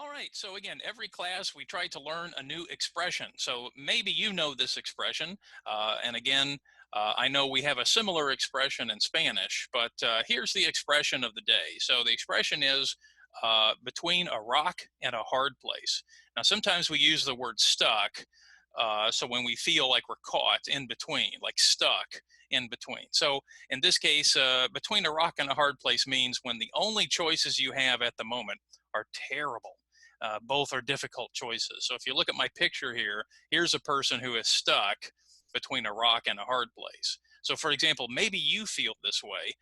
All right, so again, every class we try to learn a new expression. So maybe you know this expression. And again, I know we have a similar expression in Spanish, but here's the expression of the day. So the expression is between a rock and a hard place. Now, sometimes we use the word stuck. So when we feel like we're caught in between, like stuck in between. So in this case, between a rock and a hard place means when the only choices you have at the moment are terrible. Both are difficult choices. So if you look at my picture here, here's a person who is stuck between a rock and a hard place. So for example, maybe you feel this way.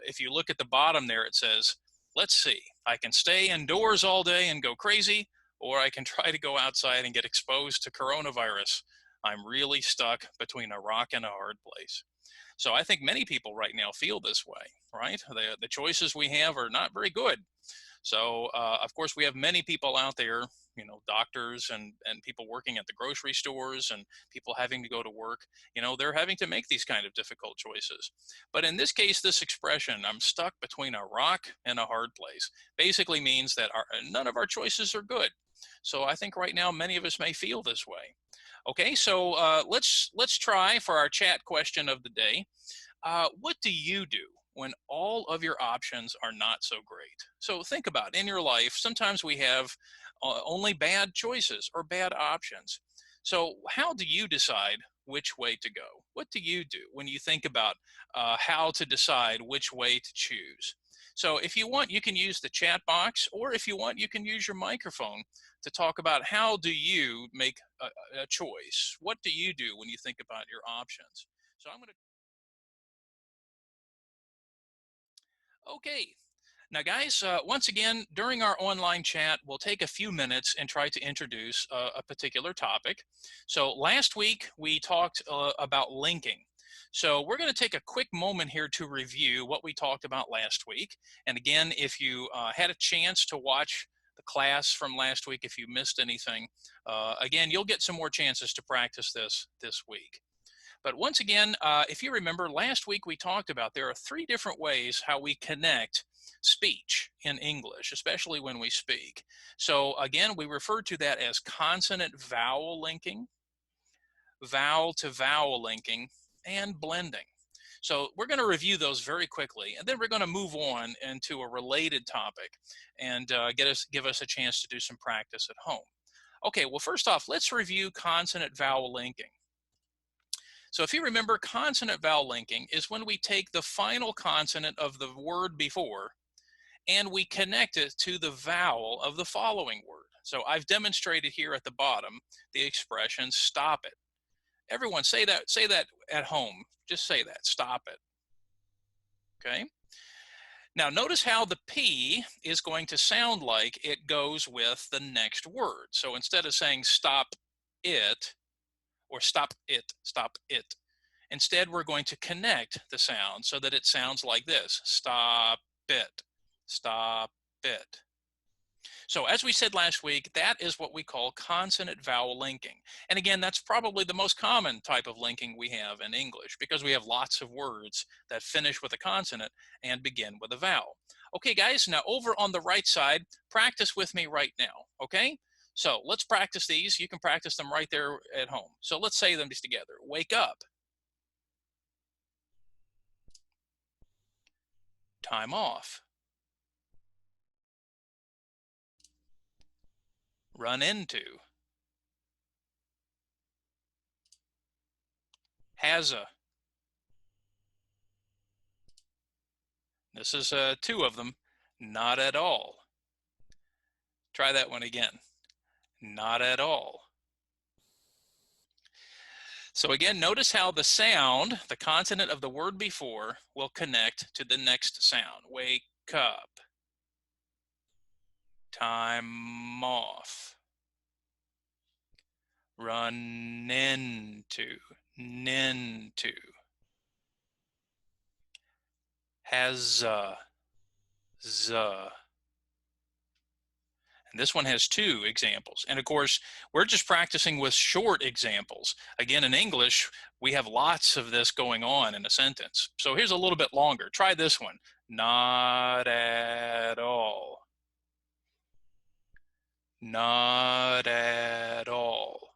If you look at the bottom there, it says, let's see, I can stay indoors all day and go crazy, or I can try to go outside and get exposed to coronavirus. I'm really stuck between a rock and a hard place. So I think many people right now feel this way, right? The choices we have are not very good. So, of course, we have many people out there, you know, doctors and people working at the grocery stores and people having to go to work, you know, they're having to make these kind of difficult choices. But in this case, this expression, I'm stuck between a rock and a hard place, basically means that none of our choices are good. So I think right now, many of us may feel this way. Okay, so let's try for our chat question of the day. What do you do when all of your options are not so great? So think about in your life, sometimes we have only bad choices or bad options. So how do you decide which way to go? What do you do when you think about how to decide which way to choose? So if you want, you can use the chat box, or if you want, you can use your microphone to talk about how do you make a choice? What do you do when you think about your options? So I'm going to Okay. Now, guys, once again, during our online chat, we'll take a few minutes and try to introduce a particular topic. So last week, we talked about linking. So we're going to take a quick moment here to review what we talked about last week. And again, if you had a chance to watch the class from last week, if you missed anything, again, you'll get some more chances to practice this week. But once again, if you remember, last week we talked about there are three different ways how we connect speech in English, especially when we speak. So again, we refer to that as consonant vowel linking, vowel to vowel linking, and blending. So we're going to review those very quickly, and then we're going to move on into a related topic and give us a chance to do some practice at home. Okay, well, first off, let's review consonant vowel linking. So if you remember, consonant vowel linking is when we take the final consonant of the word before and we connect it to the vowel of the following word. So I've demonstrated here at the bottom the expression stop it. Everyone say that at home. Just say that, stop it. Okay? Now notice how the P is going to sound like it goes with the next word. So instead of saying stop it or stop it, instead, we're going to connect the sound so that it sounds like this. Stop it. Stop it. So as we said last week, that is what we call consonant vowel linking. And again, that's probably the most common type of linking we have in English because we have lots of words that finish with a consonant and begin with a vowel. Okay, guys, now over on the right side, practice with me right now, okay? So let's practice these. You can practice them right there at home. So let's say them just together. Wake up. Time off. Run into. Has a. This is two of them. Not at all. Try that one again. Not at all. So again, notice how the sound, the consonant of the word before, will connect to the next sound. Wake up. Time off. Run into. Into. Has a. And this one has two examples. And of course, we're just practicing with short examples. Again, in English, we have lots of this going on in a sentence. So here's a little bit longer. Try this one. Not at all. Not at all.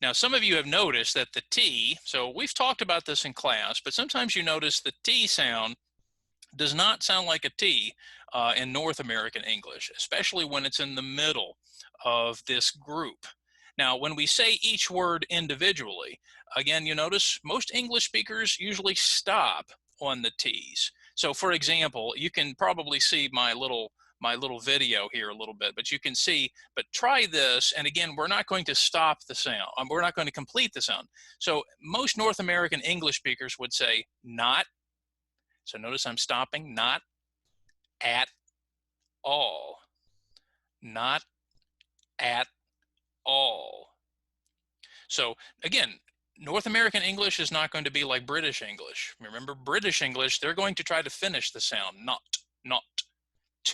Now, some of you have noticed that the T, so we've talked about this in class, but sometimes you notice the T sound does not sound like a T in North American English, especially when it's in the middle of this group. Now, when we say each word individually, again, you notice most English speakers usually stop on the T's. So for example, you can probably see my little video here a little bit, but you can see, but try this. And again, we're not going to stop the sound. We're not going to complete the sound. So most North American English speakers would say not. So notice I'm stopping, not at all. Not at all. So again, North American English is not going to be like British English. Remember, British English, they're going to try to finish the sound, not, t.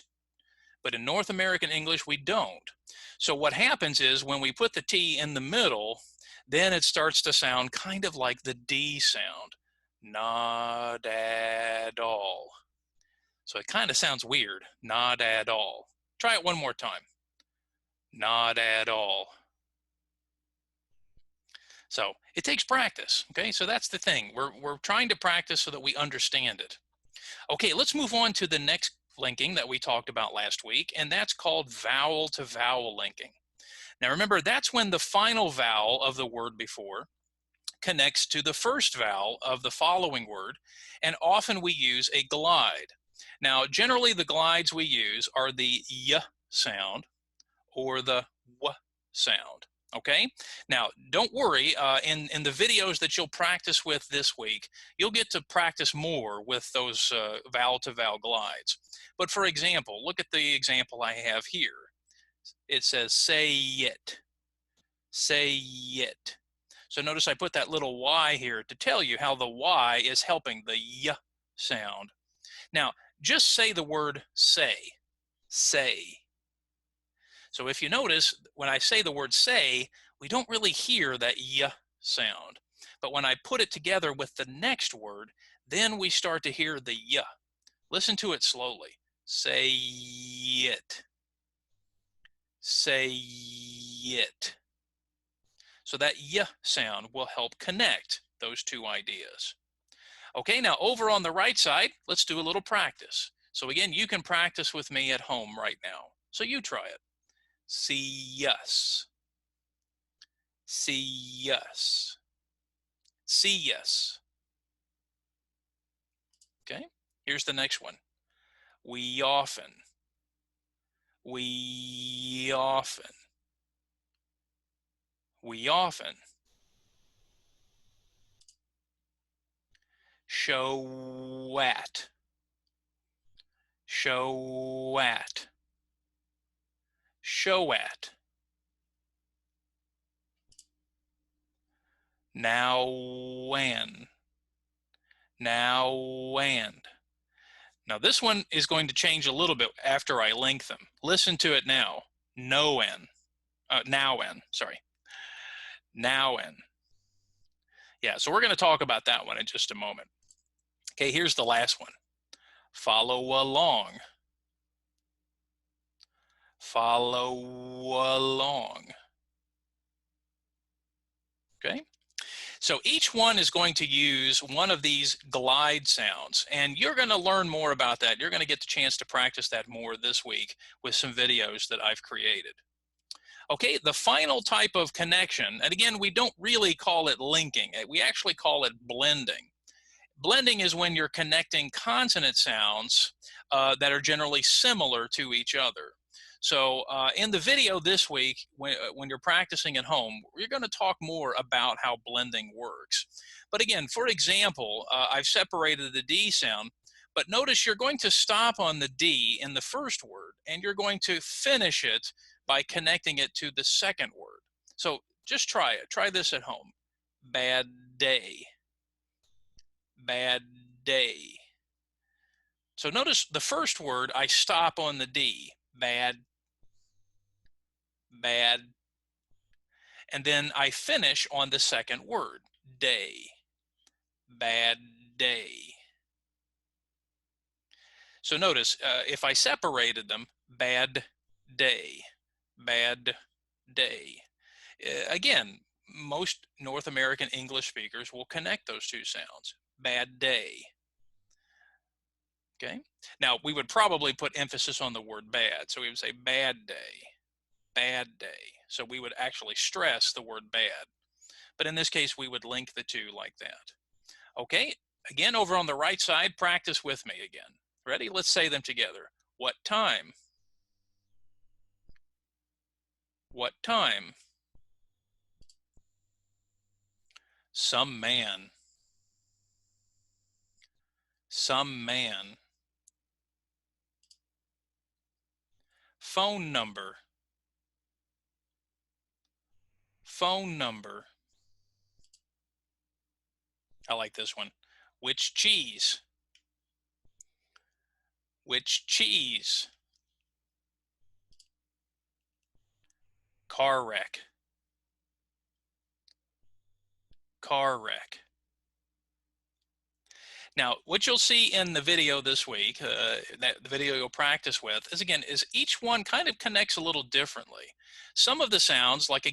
But in North American English, we don't. So what happens is when we put the T in the middle, then it starts to sound kind of like the D sound. Not at all. So it kind of sounds weird. Not at all. Try it one more time. Not at all. So it takes practice. Okay, so that's the thing. We're trying to practice so that we understand it. Okay, let's move on to the next linking that we talked about last week, and that's called vowel to vowel linking. Now remember, that's when the final vowel of the word before connects to the first vowel of the following word, and often we use a glide. Now, generally the glides we use are the y sound or the w sound. Okay, now don't worry, in the videos that you'll practice with this week, you'll get to practice more with those vowel to vowel glides. But for example, look at the example I have here. It says say it, say it. So notice I put that little Y here to tell you how the Y is helping the Y sound. Now, just say the word say, say. So if you notice, when I say the word say, we don't really hear that Y sound. But when I put it together with the next word, then we start to hear the Y. Listen to it slowly. Say it. Say it. So that Y sound will help connect those two ideas. Okay, now over on the right side, let's do a little practice. So again, you can practice with me at home right now. So you try it. See yes. See yes. See yes. Okay, here's the next one. We often. We often. We often. Show at. Show at. Show at. Now when. Now and. Now this one is going to change a little bit after I link them. Listen to it now. No en. Now en, sorry. Now en. Yeah, so we're going to talk about that one in just a moment. Okay, here's the last one. Follow along. Follow along. Okay, so each one is going to use one of these glide sounds, and you're going to learn more about that. You're going to get the chance to practice that more this week with some videos that I've created. Okay, the final type of connection, and again, we don't really call it linking. We actually call it blending. Blending is when you're connecting consonant sounds that are generally similar to each other. So in the video this week, when you're practicing at home, we're going to talk more about how blending works. But again, for example, I've separated the D sound, but notice you're going to stop on the D in the first word, and you're going to finish it by connecting it to the second word. So just try it. Try this at home. Bad day. Bad day. So notice the first word, I stop on the D. Bad. Bad. And then I finish on the second word. Day. Bad day. So notice if I separated them, bad day, bad day. Again, most North American English speakers will connect those two sounds. Bad day. Okay. Now, we would probably put emphasis on the word bad. So we would say bad day, bad day. So we would actually stress the word bad. But in this case, we would link the two like that. Okay. Again, over on the right side, practice with me again. Ready? Let's say them together. What time? What time? Some man. Some man. Phone number. Phone number. I like this one. Which cheese? Which cheese? Car wreck. Car wreck. Now, what you'll see in the video this week, that the video you'll practice with, is each one kind of connects a little differently. Some of the sounds, like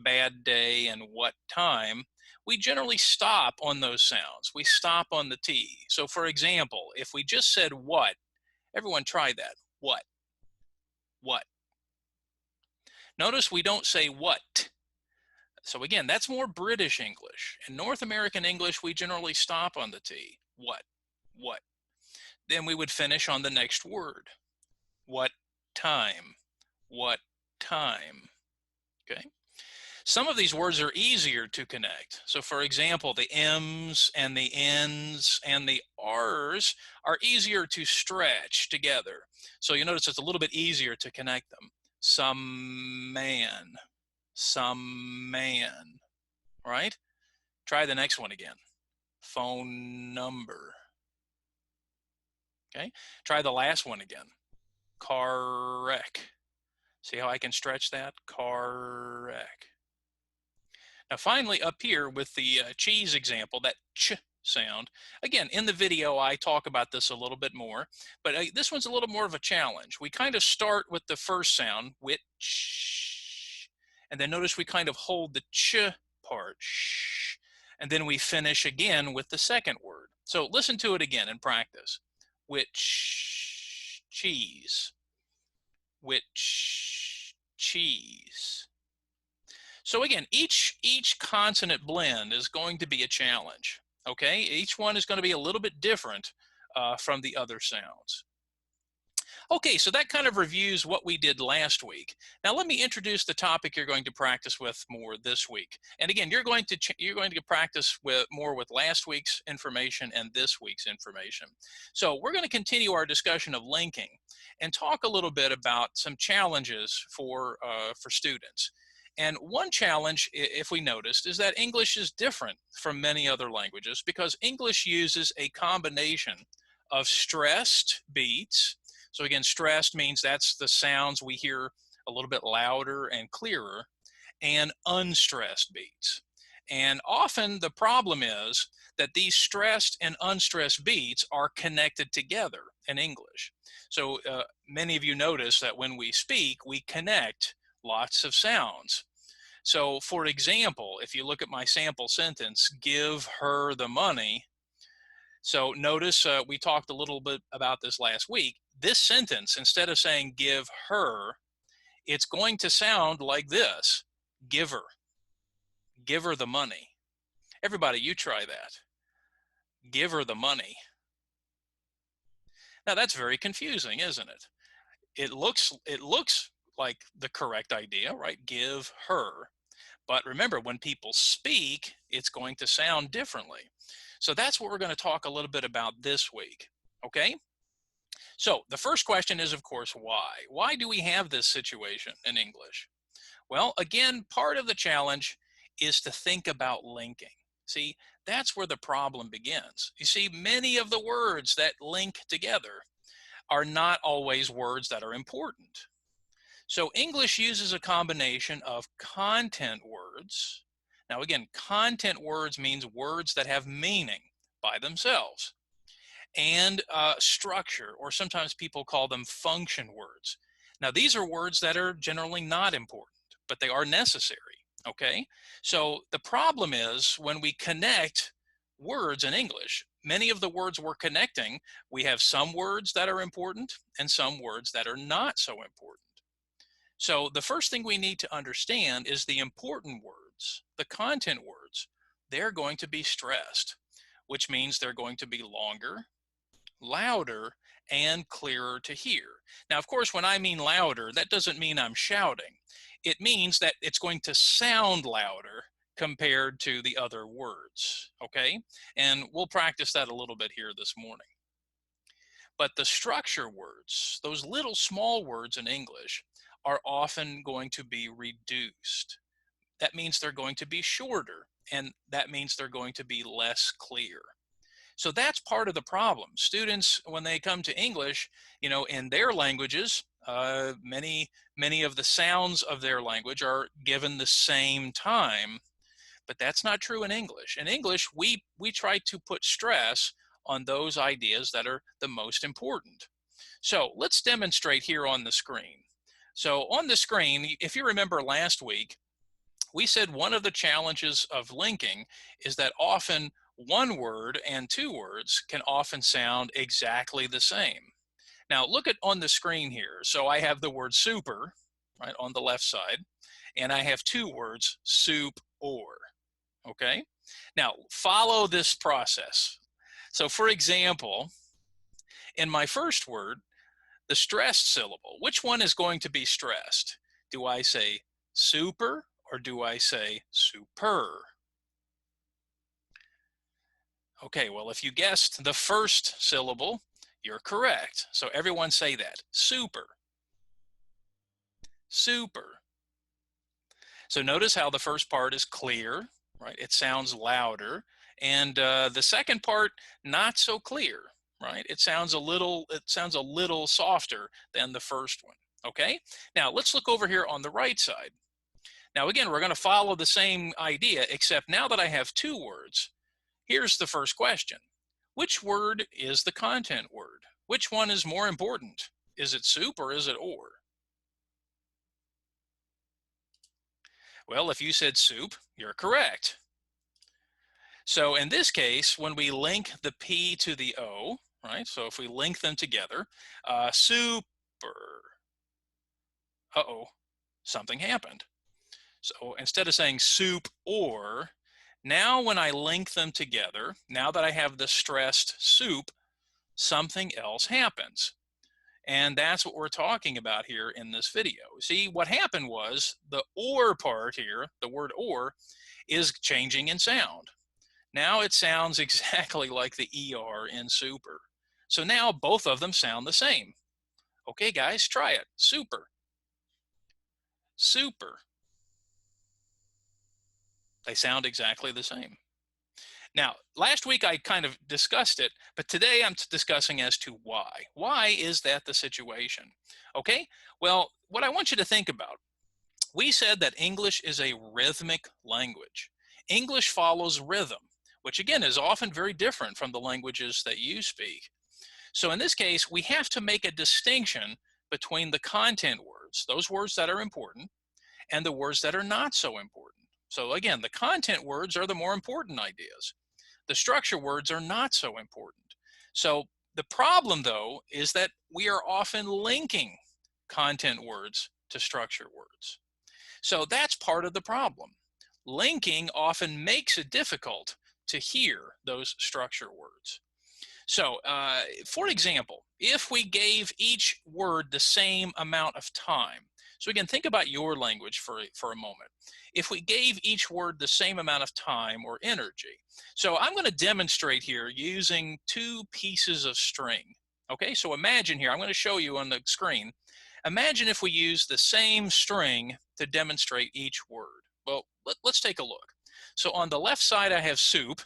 bad day and what time, we generally stop on those sounds. We stop on the T. So for example, if we just said what, everyone try that. What? What? Notice we don't say what. So again, that's more British English. In North American English, we generally stop on the T. What? What? Then we would finish on the next word. What time? What time? Okay. Some of these words are easier to connect. So for example, the M's and the N's and the R's are easier to stretch together. So you notice it's a little bit easier to connect them. Some man, right? Try the next one again. Phone number. Okay, try the last one again. Car wreck. See how I can stretch that? Car wreck. Now finally up here with the cheese example, that ch sound. Again, in the video I talk about this a little bit more, but this one's a little more of a challenge. We kind of start with the first sound, which, and then notice we kind of hold the ch part, shh, and then we finish again with the second word. So listen to it again and practice. Which cheese? Which cheese? So again, each consonant blend is going to be a challenge. Okay, each one is going to be a little bit different from the other sounds. Okay, so that kind of reviews what we did last week. Now let me introduce the topic you're going to practice with more this week. And again, you're going to practice with more with last week's information and this week's information. So we're going to continue our discussion of linking and talk a little bit about some challenges for students. And one challenge, if we noticed, is that English is different from many other languages because English uses a combination of stressed beats. So again, stressed means that's the sounds we hear a little bit louder and clearer, and unstressed beats. And often the problem is that these stressed and unstressed beats are connected together in English. So many of you notice that when we speak, we connect lots of sounds. So for example, if you look at my sample sentence, give her the money. So notice we talked a little bit about this last week. This sentence, instead of saying give her, it's going to sound like this. Give her. Give her the money. Everybody, you try that. Give her the money. Now that's very confusing, isn't it? It looks like the correct idea, right? Give her. But remember, when people speak, it's going to sound differently. So that's what we're going to talk a little bit about this week, okay? So the first question is, of course, why? Why do we have this situation in English? Well, again, part of the challenge is to think about linking. See, that's where the problem begins. You see, many of the words that link together are not always words that are important. So English uses a combination of content words. Now again, content words means words that have meaning by themselves, and structure, or sometimes people call them function words. Now, these are words that are generally not important, but they are necessary, okay? So the problem is when we connect words in English, many of the words we're connecting, we have some words that are important and some words that are not so important. So the first thing we need to understand is the important words, the content words, they're going to be stressed, which means they're going to be longer, louder, and clearer to hear. Now, of course, when I mean louder, that doesn't mean I'm shouting. It means that it's going to sound louder compared to the other words, okay? And we'll practice that a little bit here this morning. But the structure words, those little small words in English, are often going to be reduced. That means they're going to be shorter, and that means they're going to be less clear. So that's part of the problem. Students, when they come to English, in their languages, many of the sounds of their language are given the same time, but that's not true in English. In English, we try to put stress on those ideas that are the most important. So let's demonstrate here on the screen. So on the screen, if you remember last week, we said one of the challenges of linking is that often one word and two words can often sound exactly the same. Now look at on the screen here. So I have the word super, right, on the left side, and I have two words, soup or, okay? Now follow this process. So for example, in my first word, the stressed syllable, which one is going to be stressed? Do I say super or do I say super? Okay, well, if you guessed the first syllable, you're correct. So everyone say that, super, super. So notice how the first part is clear, right? It sounds louder. And the second part, not so clear, right? It sounds a little softer than the first one, okay? Now let's look over here on the right side. Now again, we're gonna follow the same idea, except now that I have two words, here's the first question. Which word is the content word? Which one is more important? Is it soup or is it or? Well, if you said soup, you're correct. So in this case, when we link the P to the O, right? So if we link them together, super, uh-oh, something happened. So instead of saying soup or, now when I link them together, now that I have the stressed soup, something else happens. And that's what we're talking about here in this video. See, what happened was the or part here, the word or, is changing in sound. Now it sounds exactly like the ER in super. So now both of them sound the same. Okay, guys, try it. Super. Super. They sound exactly the same. Now, last week I kind of discussed it, but today I'm discussing as to why. Why is that the situation? Okay, well, what I want you to think about, we said that English is a rhythmic language. English follows rhythm, which again is often very different from the languages that you speak. So in this case, we have to make a distinction between the content words, those words that are important, and the words that are not so important. So again, the content words are the more important ideas. The structure words are not so important. So the problem, though, is that we are often linking content words to structure words. So that's part of the problem. Linking often makes it difficult to hear those structure words. So, for example, if we gave each word the same amount of time, so again, think about your language for a moment. If we gave each word the same amount of time or energy, so I'm going to demonstrate here using two pieces of string. Okay, so imagine here, I'm going to show you on the screen. Imagine if we use the same string to demonstrate each word. Well, let's take a look. So on the left side, I have soup,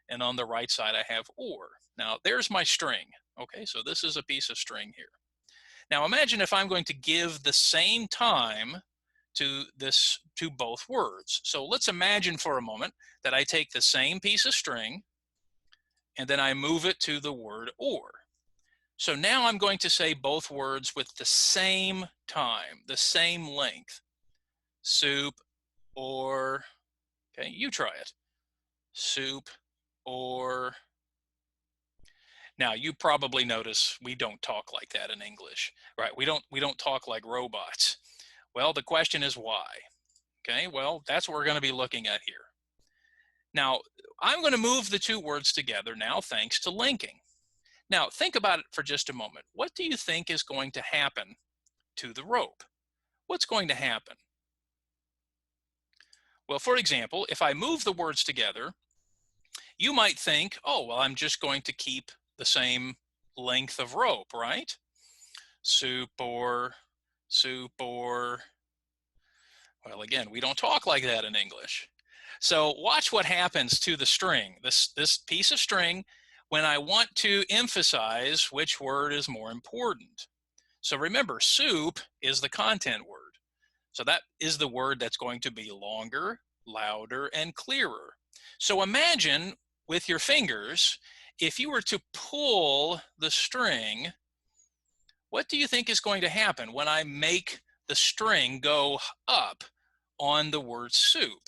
and on the right side, I have or. Now, there's my string. Okay, so this is a piece of string here. Now, imagine if I'm going to give the same time to both words. So let's imagine for a moment that I take the same piece of string and then I move it to the word or. So now I'm going to say both words with the same time, the same length. Soup or, okay, you try it. Soup or. Now you probably notice we don't talk like that in English, right? We don't talk like robots. Well, the question is why? Okay, well, that's what we're going to be looking at here. Now, I'm going to move the two words together now thanks to linking. Now, think about it for just a moment. What do you think is going to happen to the rope? What's going to happen? Well, for example, if I move the words together, you might think, oh, well, I'm just going to keep the same length of rope, right? Soup or, soup or. Well, again, we don't talk like that in English. So watch what happens to the string, this piece of string, when I want to emphasize which word is more important. So remember, soup is the content word. So that is the word that's going to be longer, louder, and clearer. So imagine with your fingers, if you were to pull the string, what do you think is going to happen when I make the string go up on the word soup?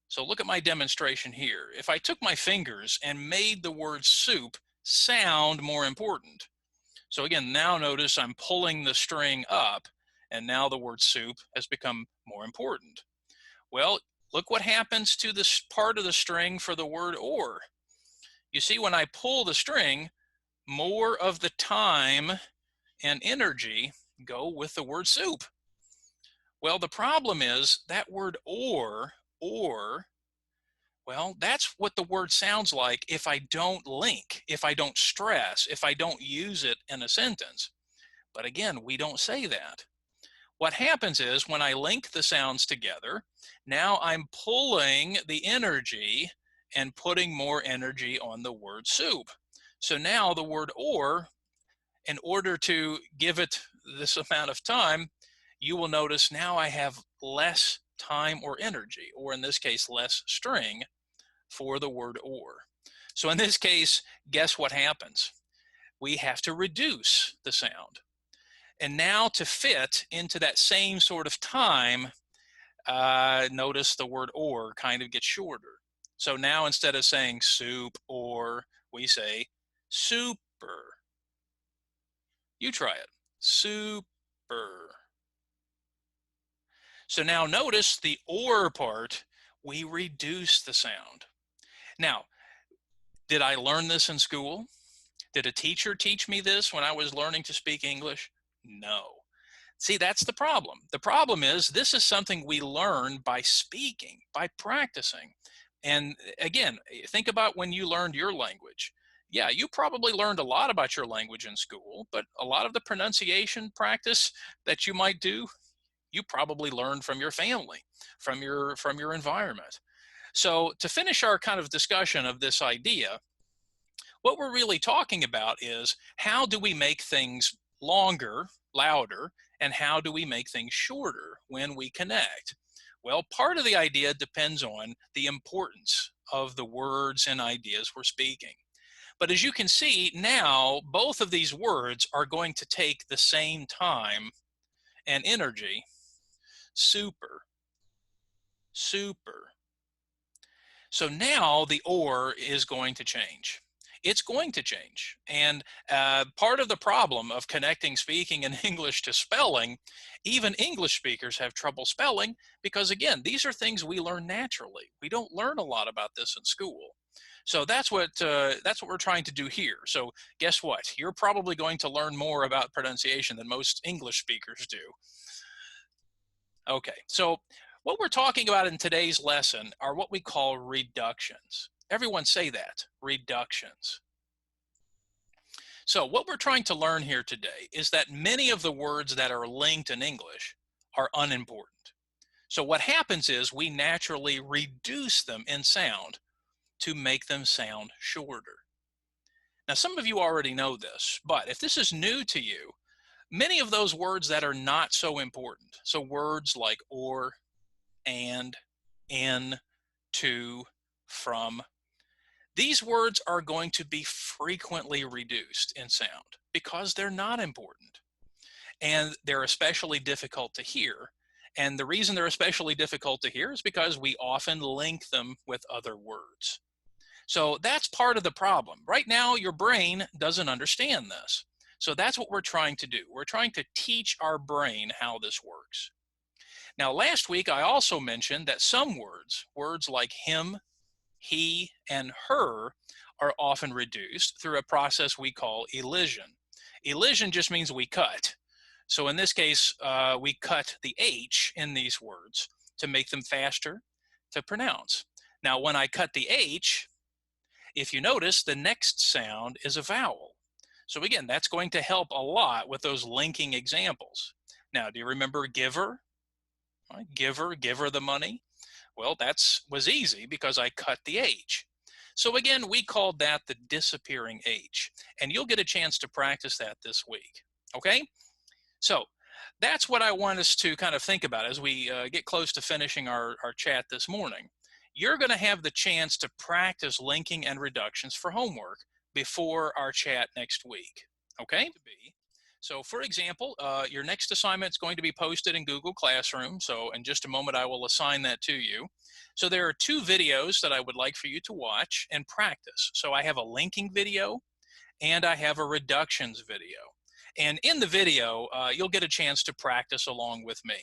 So look at my demonstration here. If I took my fingers and made the word soup sound more important. So again, now notice I'm pulling the string up, and now the word soup has become more important. Well, look what happens to this part of the string for the word or. You see, when I pull the string, more of the time and energy go with the word soup. Well, the problem is that word or, well, that's what the word sounds like if I don't link, if I don't stress, if I don't use it in a sentence. But again, we don't say that. What happens is when I link the sounds together, now I'm pulling the energy and putting more energy on the word soup. So now the word or, in order to give it this amount of time, you will notice now I have less time or energy, or in this case, less string for the word or. So in this case, guess what happens? We have to reduce the sound. And now to fit into that same sort of time, notice the word or kind of gets shorter. So now instead of saying soup or, we say super. You try it. Super. So now notice the or part, we reduce the sound. Now, did I learn this in school? Did a teacher teach me this when I was learning to speak English? No. See, that's the problem. The problem is this is something we learn by speaking, by practicing. And again, think about when you learned your language. Yeah, you probably learned a lot about your language in school, but a lot of the pronunciation practice that you might do, you probably learned from your family, from your environment. So to finish our kind of discussion of this idea, what we're really talking about is how do we make things longer, louder, and how do we make things shorter when we connect? Well, part of the idea depends on the importance of the words and ideas we're speaking. But as you can see now, both of these words are going to take the same time and energy. Super, super. So now the or is going to change. It's going to change. And part of the problem of connecting speaking and English to spelling, even English speakers have trouble spelling because, again, these are things we learn naturally. We don't learn a lot about this in school. So that's what we're trying to do here. So guess what? You're probably going to learn more about pronunciation than most English speakers do. Okay, so what we're talking about in today's lesson are what we call reductions. Everyone say that, reductions. So what we're trying to learn here today is that many of the words that are linked in English are unimportant. So what happens is we naturally reduce them in sound to make them sound shorter. Now, some of you already know this, but if this is new to you, many of those words that are not so important, so words like or, and, in, to, from, These words are going to be frequently reduced in sound because they're not important. And they're especially difficult to hear. And the reason they're especially difficult to hear is because we often link them with other words. So that's part of the problem. Right now, your brain doesn't understand this. So that's what we're trying to do. We're trying to teach our brain how this works. Now, last week, I also mentioned that some words like him, he, and her, are often reduced through a process we call elision. Elision just means we cut. So in this case, we cut the H in these words to make them faster to pronounce. Now, when I cut the H, if you notice, the next sound is a vowel. So again, that's going to help a lot with those linking examples. Now, do you remember giver? Right? Giver, give her the money. Well, that was easy because I cut the H. So again, we called that the disappearing H. And you'll get a chance to practice that this week. Okay? So that's what I want us to kind of think about as we get close to finishing our chat this morning. You're going to have the chance to practice linking and reductions for homework before our chat next week. Okay? So for example, your next assignment is going to be posted in Google Classroom. So in just a moment, I will assign that to you. So there are 2 videos that I would like for you to watch and practice. So I have a linking video and I have a reductions video. And in the video, you'll get a chance to practice along with me.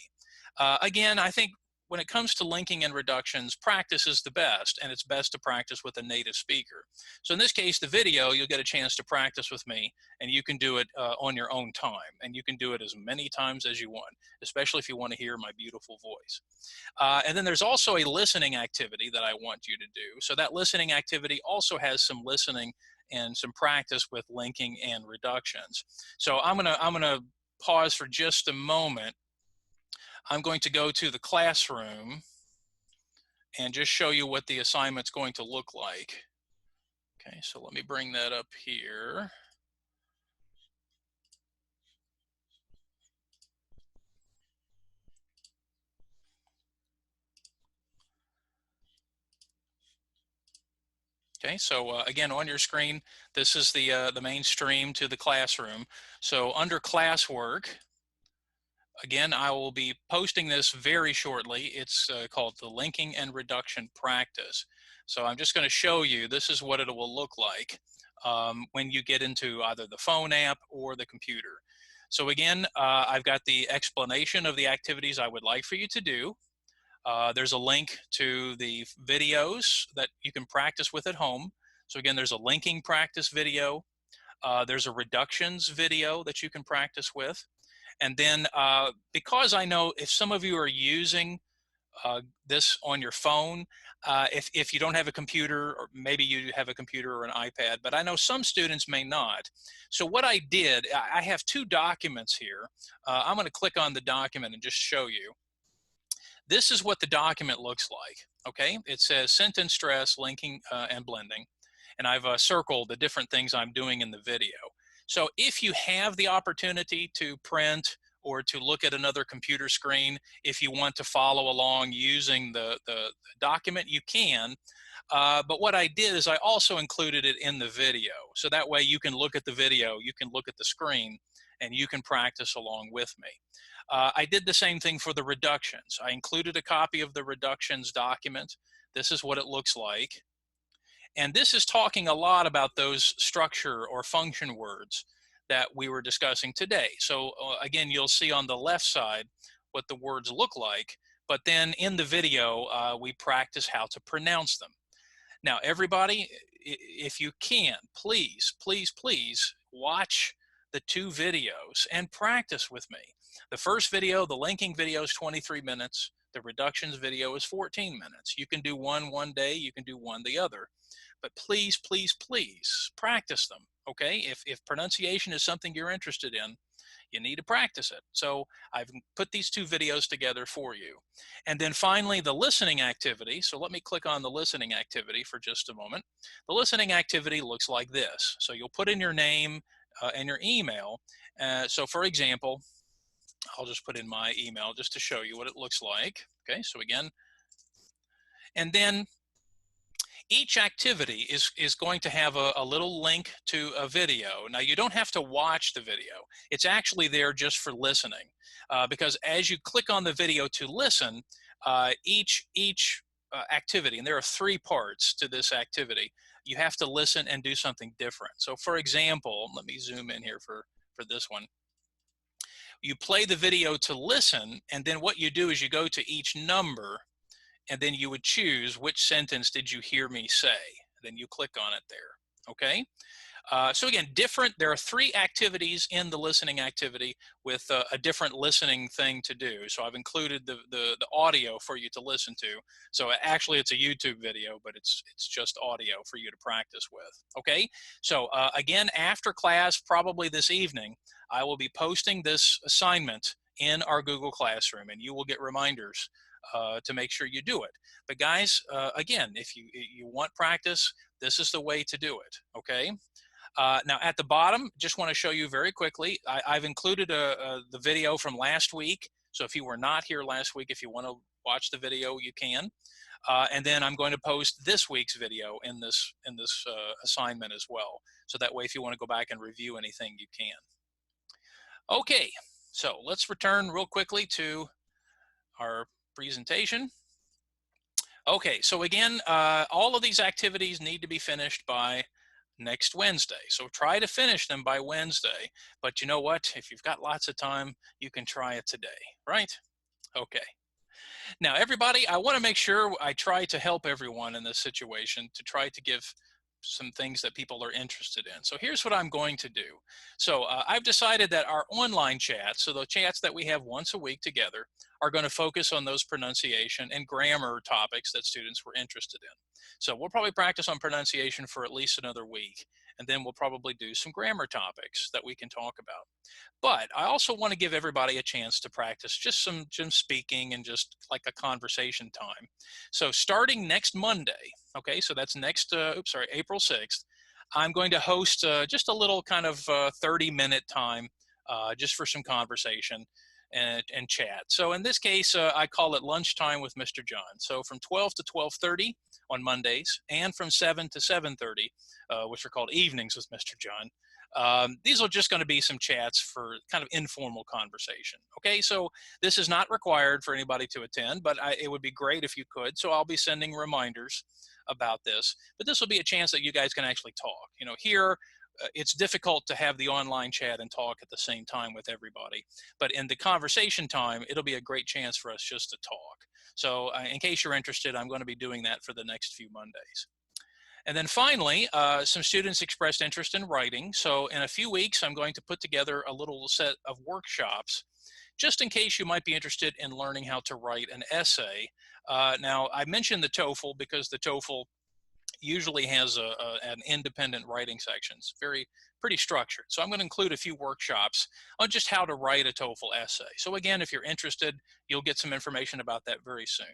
Again, I think when it comes to linking and reductions, practice is the best, and it's best to practice with a native speaker. So in this case, the video, you'll get a chance to practice with me, and you can do it on your own time, and you can do it as many times as you want, especially if you want to hear my beautiful voice. And then there's also a listening activity that I want you to do. So that listening activity also has some listening and some practice with linking and reductions. So I'm gonna pause for just a moment. I'm going to go to the classroom and just show you what the assignment's going to look like. Okay, so let me bring that up here. Okay, so again, on your screen, this is the main stream to the classroom. So under classwork, again, I will be posting this very shortly. It's called the linking and reduction practice. So I'm just going to show you, this is what it will look like when you get into either the phone app or the computer. So again, I've got the explanation of the activities I would like for you to do. There's a link to the videos that you can practice with at home. So again, there's a linking practice video. There's a reductions video that you can practice with. And then because I know if some of you are using this on your phone, if you don't have a computer, or maybe you have a computer or an iPad, but I know some students may not. So what I did, I have 2 documents here. I'm going to click on the document and just show you. This is what the document looks like. Okay, it says sentence stress, linking, and blending. And I've circled the different things I'm doing in the video. So if you have the opportunity to print or to look at another computer screen, if you want to follow along using the document, you can. But what I did is I also included it in the video. So that way you can look at the video, you can look at the screen, and you can practice along with me. I did the same thing for the reductions. I included a copy of the reductions document. This is what it looks like. And this is talking a lot about those structure or function words that we were discussing today. So again, you'll see on the left side what the words look like, but then in the video, we practice how to pronounce them. Now, everybody, if you can, please, please, please watch the 2 videos and practice with me. The first video, the linking video, is 23 minutes. The reductions video is 14 minutes. You can do one day, you can do one the other. But please, please, please practice them, okay? If pronunciation is something you're interested in, you need to practice it. So I've put these 2 videos together for you. And then finally, the listening activity. So let me click on the listening activity for just a moment. The listening activity looks like this. So you'll put in your name and your email. So for example, I'll just put in my email just to show you what it looks like. Okay, so again, and then each activity is going to have a little link to a video. Now, you don't have to watch the video. It's actually there just for listening, because as you click on the video to listen, each activity, and there are 3 parts to this activity, you have to listen and do something different. So for example, let me zoom in here for this one. You play the video to listen, and then what you do is you go to each number, and then you would choose which sentence did you hear me say. Then you click on it there, okay? So again, there are 3 activities in the listening activity with a different listening thing to do. So I've included the audio for you to listen to. So actually it's a YouTube video, but it's just audio for you to practice with, okay? So again, after class, probably this evening, I will be posting this assignment in our Google Classroom, and you will get reminders to make sure you do it. But guys, again, if you want practice, this is the way to do it, okay? Now at the bottom, just want to show you very quickly, I've included the video from last week. So if you were not here last week, if you want to watch the video, you can. And then I'm going to post this week's video in this assignment as well. So that way, if you want to go back and review anything, you can. Okay, so let's return real quickly to our presentation. Okay, so again, all of these activities need to be finished by next Wednesday. So try to finish them by Wednesday. But you know what? If you've got lots of time, you can try it today, right? Okay. Now, everybody, I want to make sure I try to help everyone in this situation, to try to give some things that people are interested in. So here's what I'm going to do. So I've decided that our online chats, so the chats that we have once a week together, are going to focus on those pronunciation and grammar topics that students were interested in. So we'll probably practice on pronunciation for at least another week, and then we'll probably do some grammar topics that we can talk about. But I also want to give everybody a chance to practice just some speaking and just like a conversation time. So starting next Monday, okay, so that's next, April 6th, I'm going to host just a little kind of 30-minute time just for some conversation and chat. So in this case, I call it lunchtime with Mr. John. So from 12 to 12:30 on Mondays, and from 7 to 7:30, which are called evenings with Mr. John. These are just going to be some chats for kind of informal conversation. Okay, so this is not required for anybody to attend, but it would be great if you could. So I'll be sending reminders about this, but this will be a chance that you guys can actually talk. You know, here it's difficult to have the online chat and talk at the same time with everybody, but in the conversation time, it'll be a great chance for us just to talk. So in case you're interested, I'm going to be doing that for the next few Mondays. And then finally, some students expressed interest in writing. So in a few weeks, I'm going to put together a little set of workshops just in case you might be interested in learning how to write an essay. Now, I mentioned the TOEFL because the TOEFL usually has an independent writing section. It's pretty structured. So I'm going to include a few workshops on just how to write a TOEFL essay. So again, if you're interested, you'll get some information about that very soon.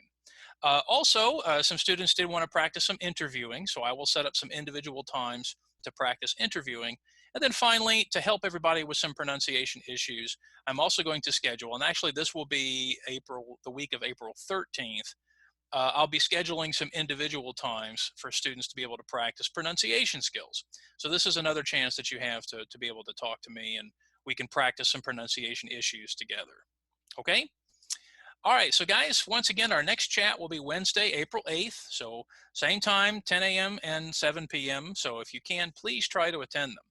Also, some students did want to practice some interviewing, so I will set up some individual times to practice interviewing. And then finally, to help everybody with some pronunciation issues, I'm also going to schedule, and actually this will be the week of April 13th, I'll be scheduling some individual times for students to be able to practice pronunciation skills. So this is another chance that you have to be able to talk to me, and we can practice some pronunciation issues together. Okay? All right, so guys, once again, our next chat will be Wednesday, April 8th. So same time, 10 a.m. and 7 p.m. So if you can, please try to attend them.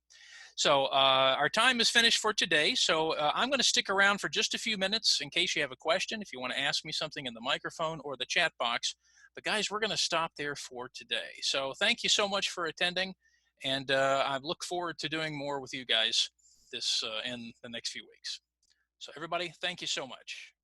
So our time is finished for today. So I'm going to stick around for just a few minutes in case you have a question, if you want to ask me something in the microphone or the chat box. But guys, we're going to stop there for today. So thank you so much for attending. And I look forward to doing more with you guys in the next few weeks. So everybody, thank you so much.